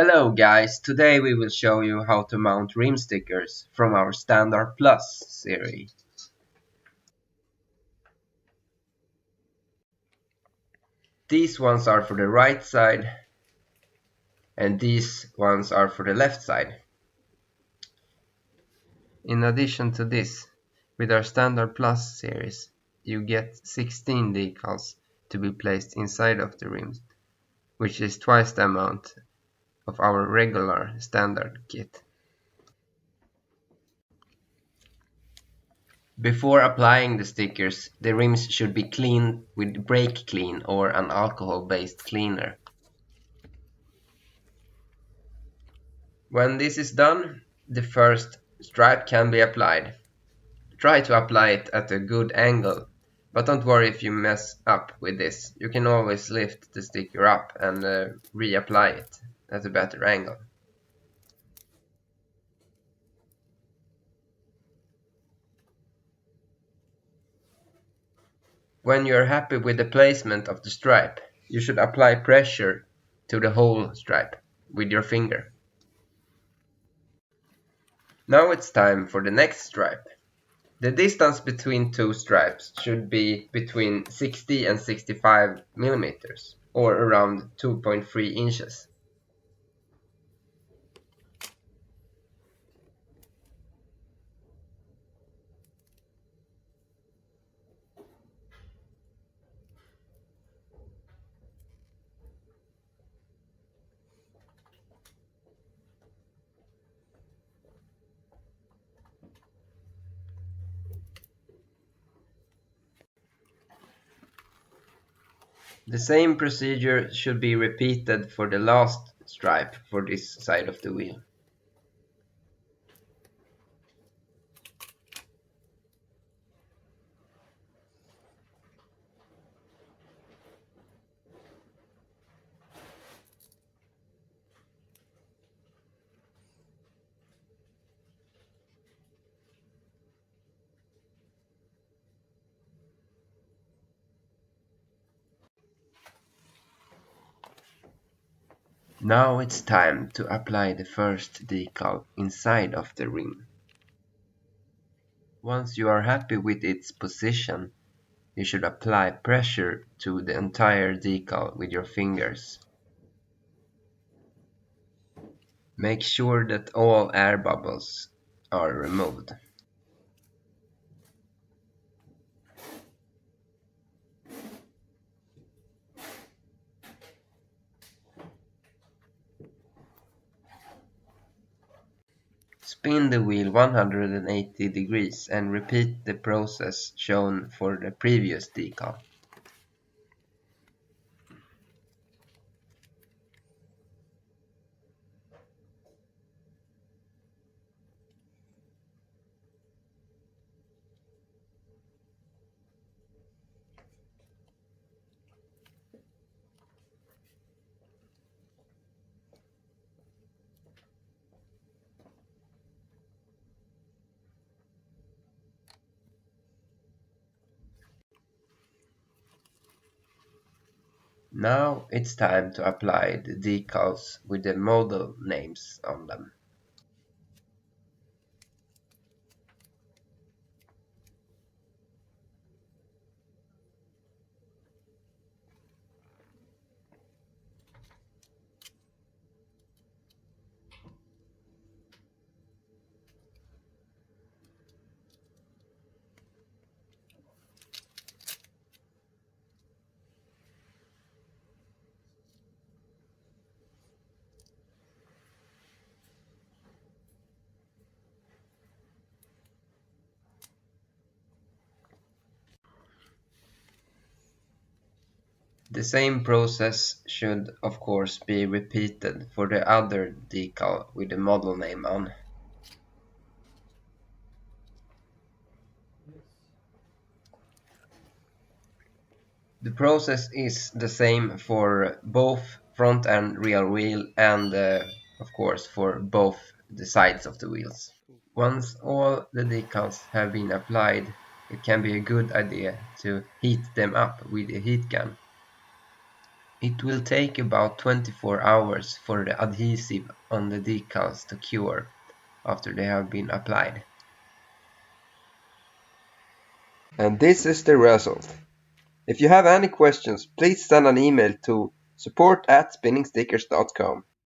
Hello guys, today we will show you how to mount rim stickers from our Standard Plus series. These ones are for the right side and these ones are for the left side. In addition to this, with our Standard Plus series, you get 16 decals to be placed inside of the rims, which is twice the amount of our regular standard kit. Before applying the stickers, the rims should be cleaned with brake clean or an alcohol-based cleaner. When this is done, the first stripe can be applied. Try to apply it at a good angle, but don't worry if you mess up with this. You can always lift the sticker up and reapply it at a better angle. When you are happy with the placement of the stripe, you should apply pressure to the whole stripe with your finger. Now it's time for the next stripe. The distance between two stripes should be between 60 and 65 millimeters, or around 2.3 inches. The same procedure should be repeated for the last stripe for this side of the wheel. Now it's time to apply the first decal inside of the rim. Once you are happy with its position, you should apply pressure to the entire decal with your fingers. Make sure that all air bubbles are removed. Spin the wheel 180 degrees and repeat the process shown for the previous decal. Now it's time to apply the decals with the model names on them. The same process should of course be repeated for the other decal with the model name on. The process is the same for both front and rear wheel and of course for both the sides of the wheels. Once all the decals have been applied, it can be a good idea to heat them up with a heat gun. It will take about 24 hours for the adhesive on the decals to cure after they have been applied. And this is the result. If you have any questions, please send an email to support@spinningstickers.com.